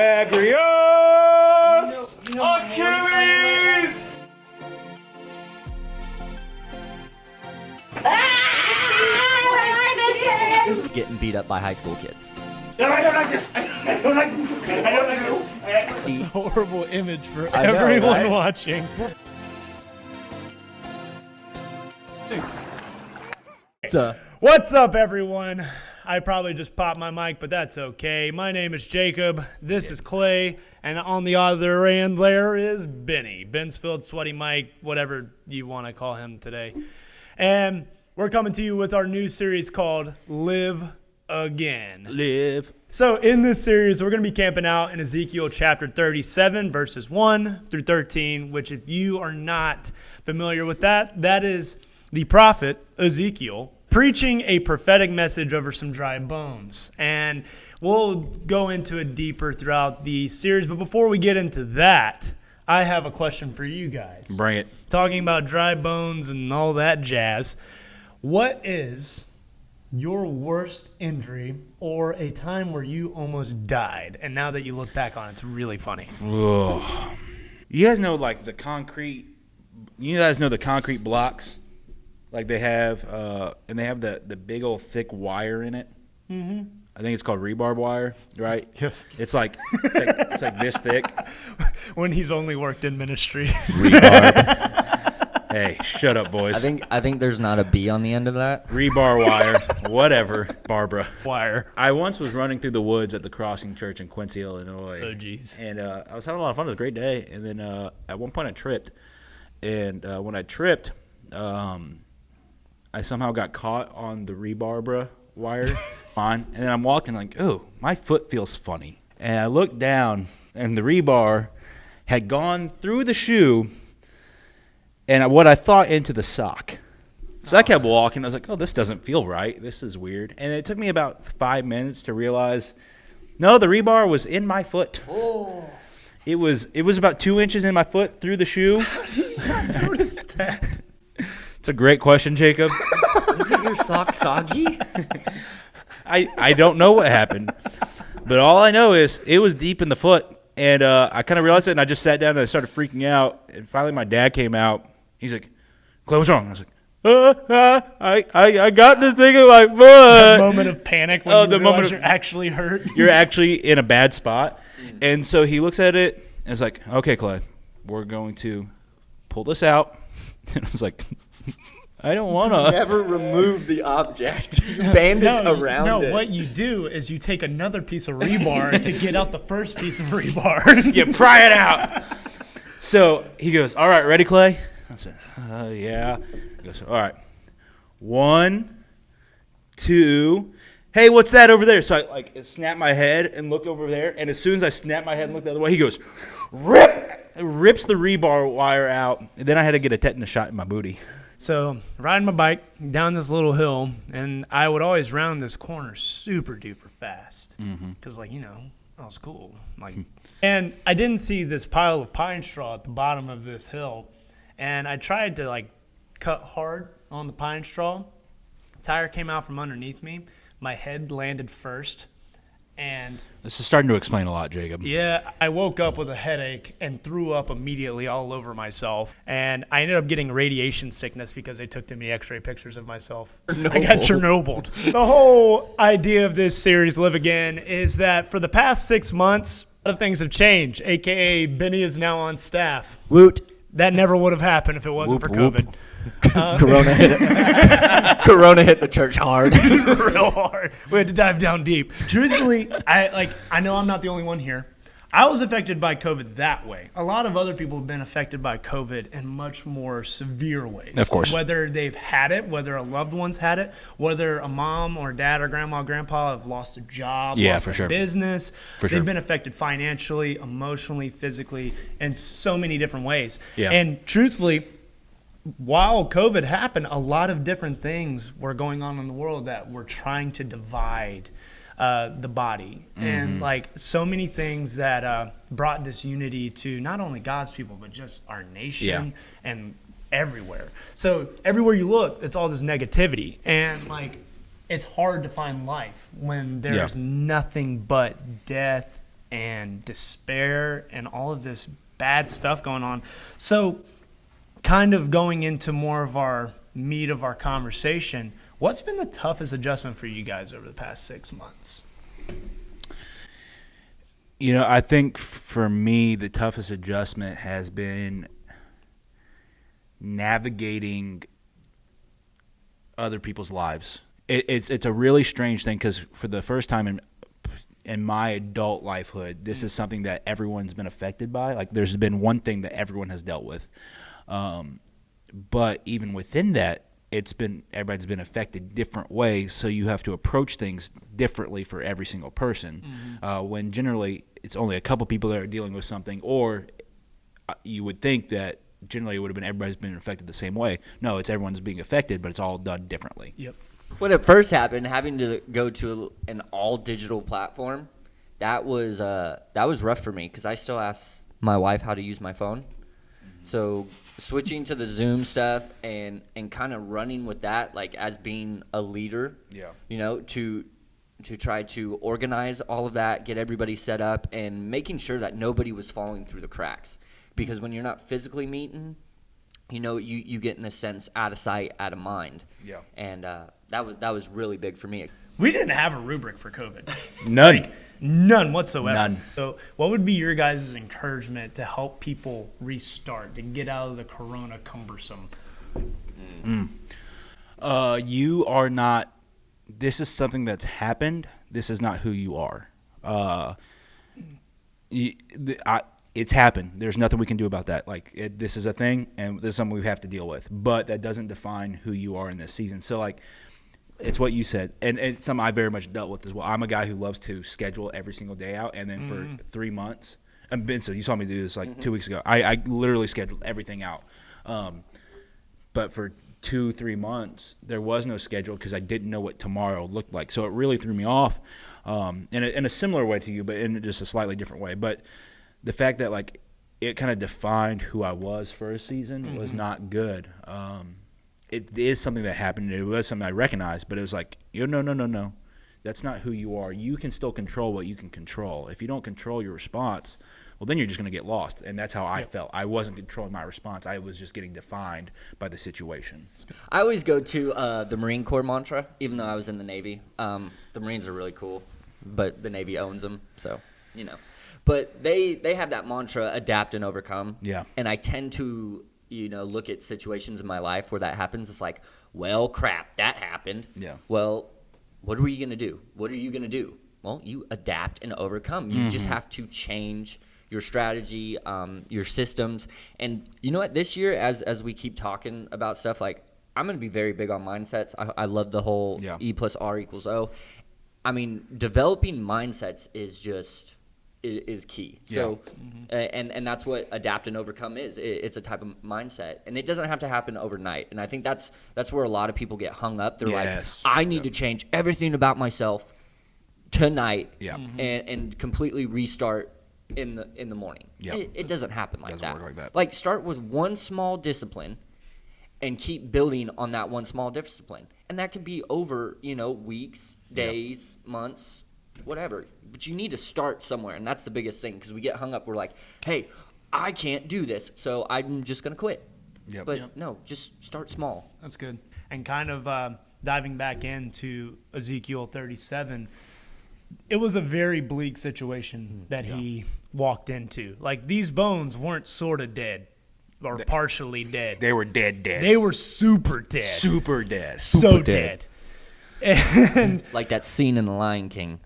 Agrios! Achilles! Getting beat up by high school kids. I don't like this. I don't like this. I don't like this. See, Horrible image for I know, everyone right? watching. What's up, everyone? I probably just popped my mic, but that's okay. My name is Jacob. This is Clay, and on the other end there is Benny. Bensfield, Sweaty Mike, whatever you want to call him today. And we're coming to you with our new series called Live Again. live. So in this series, we're going to be camping out in Ezekiel chapter 37, verses 1 through 13, which if you are not familiar with that, that is the prophet Ezekiel preaching a prophetic message over some dry bones. And we'll go into it deeper throughout the series. But before we get into that, I have a question for you guys. Bring it. Talking about dry bones and all that jazz, what is your worst injury or a time where you almost died, and now that you look back on it, it's really funny? Ugh. You guys know like the concrete. You guys know the concrete blocks, like they have, and they have the big old thick wire in it. Mm-hmm. I think it's called rebar wire, right? Yes. It's like it's like this thick. When he's only worked in ministry. Rebar. Hey, shut up, boys. I think there's not a B on the end of that. Rebar wire, whatever, Barbara. Wire. I once was running through the woods at the Crossing Church in Quincy, Illinois. Oh, geez. And I was having a lot of fun. It was a great day. And then at one point I tripped. And when I tripped, I somehow got caught on the rebar wire. And then I'm walking like, oh, my foot feels funny. And I looked down, and the rebar had gone through the shoe and what I thought into the sock. So I kept walking. I was like, oh, this doesn't feel right. This is weird. And it took me about 5 minutes to realize, no, the rebar was in my foot. Oh. It was about 2 inches in my foot through the shoe. I noticed that. It's a great question, Jacob. Isn't your sock soggy? I don't know what happened. But all I know is it was deep in the foot. And I kind of realized it, and I just sat down and I started freaking out. And finally my dad came out. He's like, Clay, what's wrong? I was like, I got this thing in my foot. The moment of panic when you the moment realize you're actually hurt. You're actually in a bad spot. And so he looks at it and is like, okay, Clay, we're going to pull this out. And I was like, I don't want to. Never remove the object. You bandage around it. No, what you do is you take another piece of rebar to get out the first piece of rebar. You pry it out. So he goes, all right, ready, Clay? I said, yeah. He goes, all right. 1, 2. Hey, what's that over there? So I like snap my head and look over there. And as soon as I snap my head and look the other way, he goes, rips the rebar wire out. And then I had to get a tetanus shot in my booty. So riding my bike down this little hill, and I would always round this corner super duper fast because, like, you know, I was cool. Like, and I didn't see this pile of pine straw at the bottom of this hill, and I tried to like cut hard on the pine straw. Tire came out from underneath me. My head landed first, and This is starting to explain a lot, Jacob. yeah, I woke up with a headache and threw up immediately all over myself. And I ended up getting radiation sickness because they took too many x-ray pictures of myself. I got Chernobyled. The whole idea of this series, Live Again, is that for the past 6 months, other things have changed, a.k.a. Benny is now on staff. Woot. That never would have happened if it wasn't Whoop, for whoop. COVID. Corona hit it. Corona hit the church hard. Real hard. We had to dive down deep. Truthfully, I know I'm not the only one here. I was affected by COVID that way. A lot of other people have been affected by COVID in much more severe ways. Of course. Whether they've had it, whether a loved one's had it, whether a mom or dad or grandma or grandpa have lost a job, lost for a sure. business. For They've sure. been affected financially, emotionally, physically, in so many different ways. Yeah. And truthfully, while COVID happened, a lot of different things were going on in the world that were trying to divide the body. And like so many things that brought disunity to not only God's people, but just our nation and everywhere. So everywhere you look, it's all this negativity. And like, it's hard to find life when there's nothing but death and despair and all of this bad stuff going on. So kind of going into more of our meat of our conversation, what's been the toughest adjustment for you guys over the past 6 months? You know, I think for me, the toughest adjustment has been navigating other people's lives. It's a really strange thing because for the first time in my adult lifehood, this is something that everyone's been affected by. Like, there's been one thing that everyone has dealt with, but even within that, everybody's been affected different ways. So you have to approach things differently for every single person. When generally it's only a couple people that are dealing with something, or you would think that generally it would have been everybody's been affected the same way. No, it's everyone's being affected, but it's all done differently. Yep. When it first happened, having to go to an all digital platform, that was rough for me because I still ask my wife how to use my phone. So switching to the Zoom stuff and kind of running with that, like as being a leader, you know, to try to organize all of that, get everybody set up, and making sure that nobody was falling through the cracks. Because when you're not physically meeting, you know, you get in a sense out of sight, out of mind. Yeah. And that was really big for me. We didn't have a rubric for COVID. None. None whatsoever. None. So what would be your guys' encouragement to help people restart, to get out of the corona cumbersome? You are not – this is something that's happened. This is not who you are. It's happened. There's nothing we can do about that. Like, this is a thing, and this is something we have to deal with. But that doesn't define who you are in this season. So, like, it's what you said, and it's something I very much dealt with as well. I'm a guy who loves to schedule every single day out, and then for 3 months – and Vincent, you saw me do this like 2 weeks ago. I literally scheduled everything out. But for 2-3 months, there was no schedule because I didn't know what tomorrow looked like. So it really threw me off in a similar way to you, but in just a slightly different way. But the fact that, like, it kind of defined who I was for a season was not good. It is something that happened. It was something I recognized, but it was like, no. That's not who you are. You can still control what you can control. If you don't control your response, well, then you're just going to get lost. And that's how I felt. I wasn't controlling my response. I was just getting defined by the situation. I always go to the Marine Corps mantra, even though I was in the Navy. The Marines are really cool, but the Navy owns them, so, you know. But they have that mantra, adapt and overcome. Yeah. And I tend to, you know, look at situations in my life where that happens. It's like, well, crap, that happened. Yeah. Well, what are you going to do? What are you going to do? Well, you adapt and overcome. You just have to change your strategy, your systems. And you know what? This year, as we keep talking about stuff, like, I'm going to be very big on mindsets. I love the whole E plus R equals O. I mean, developing mindsets is key. So, and that's what adapt and overcome is. It's a type of mindset, and it doesn't have to happen overnight. And I think that's where a lot of people get hung up. They're like, I need to change everything about myself tonight, and completely restart in the morning. It doesn't happen like that. Work like that. Like, start with one small discipline and keep building on that one small discipline, and that could be over, you know, weeks, days, months, whatever. But you need to start somewhere, and that's the biggest thing, because we get hung up. We're like, hey, I can't do this, so I'm just going to quit. But no, just start small. That's good. And kind of diving back into Ezekiel 37, it was a very bleak situation that he walked into. Like, these bones weren't sort of dead or partially dead. They were dead. They were super dead. Super dead. So dead. And like that scene in The Lion King.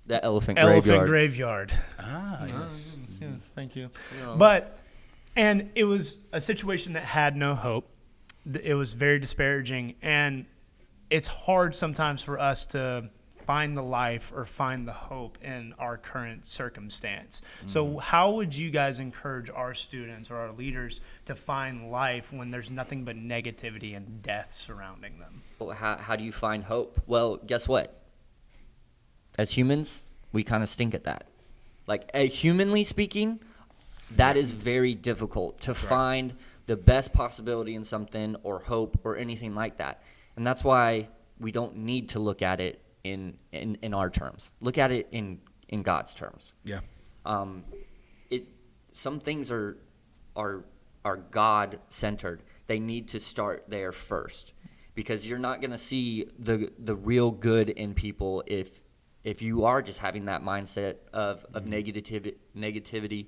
The elephant graveyard. Yes, thank you. And it was a situation that had no hope. It was very disparaging, and it's hard sometimes for us to find the life or find the hope in our current circumstance. So how would you guys encourage our students or our leaders to find life when there's nothing but negativity and death surrounding them? Well, how do you find hope? Well, guess what? As humans, we kind of stink at that. Like, humanly speaking, that is very difficult to find the best possibility in something or hope or anything like that. And that's why we don't need to look at it in our terms. Look at it in God's terms. Yeah. Some things are God centered. They need to start there first, because you're not going to see the real good in people if you are just having that mindset of negativity.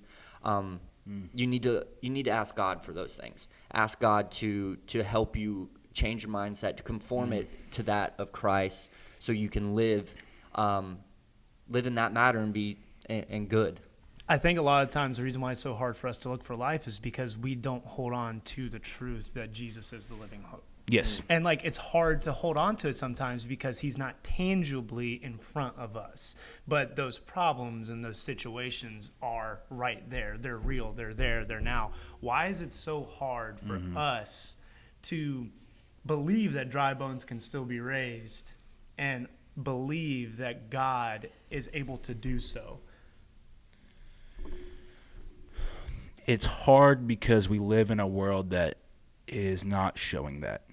You need to ask God for those things. Ask God to help you change your mindset, to conform it to that of Christ, so you can live in that matter and be and good. I think a lot of times the reason why it's so hard for us to look for life is because we don't hold on to the truth that Jesus is the living hope. Yes. And like, it's hard to hold on to it sometimes because he's not tangibly in front of us. But those problems and those situations are right there. They're real. They're there. They're now. Why is it so hard for us to believe that dry bones can still be raised and believe that God is able to do so? It's hard because we live in a world that is not showing that.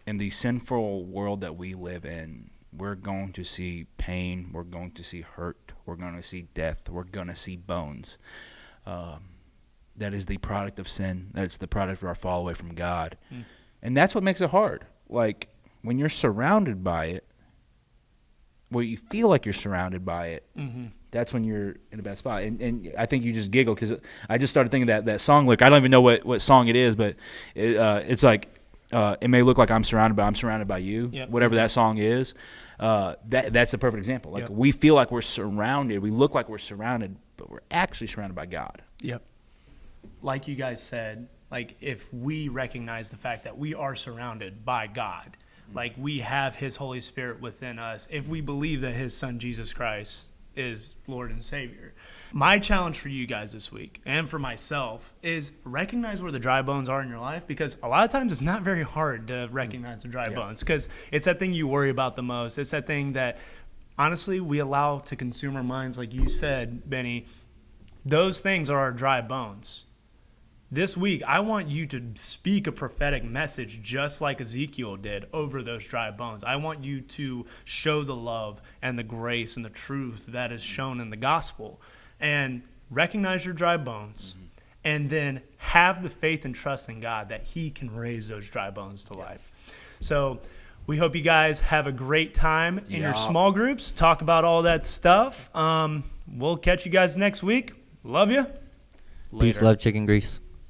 In the sinful world that we live in, we're going to see pain, we're going to see hurt, we're going to see death, we're going to see bones. That is the product of sin. That's the product of our fall away from God. And that's what makes it hard. Like, when you're surrounded by it, well, you feel like you're surrounded by it, that's when you're in a bad spot. And I think you just giggle because I just started thinking that song lyric. I don't even know what song it is, but it's like, it may look like I'm surrounded, but I'm surrounded by you. Yep. Whatever that song is, that's a perfect example. Like, Yep. we feel like we're surrounded. We look like we're surrounded, but we're actually surrounded by God. Yep. Like you guys said, like, if we recognize the fact that we are surrounded by God, like we have his Holy Spirit within us, if we believe that his son Jesus Christ is Lord and Savior. My challenge for you guys this week, and for myself, is recognize where the dry bones are in your life, because a lot of times it's not very hard to recognize the dry bones, because it's that thing you worry about the most. It's that thing that, honestly, we allow to consume our minds, like you said, Benny. Those things are our dry bones. This week, I want you to speak a prophetic message just like Ezekiel did over those dry bones. I want you to show the love and the grace and the truth that is shown in the gospel, and recognize your dry bones, and then have the faith and trust in God that he can raise those dry bones to life. So we hope you guys have a great time in your small groups. Talk about all that stuff. We'll catch you guys next week. Love you. Peace, love, chicken grease.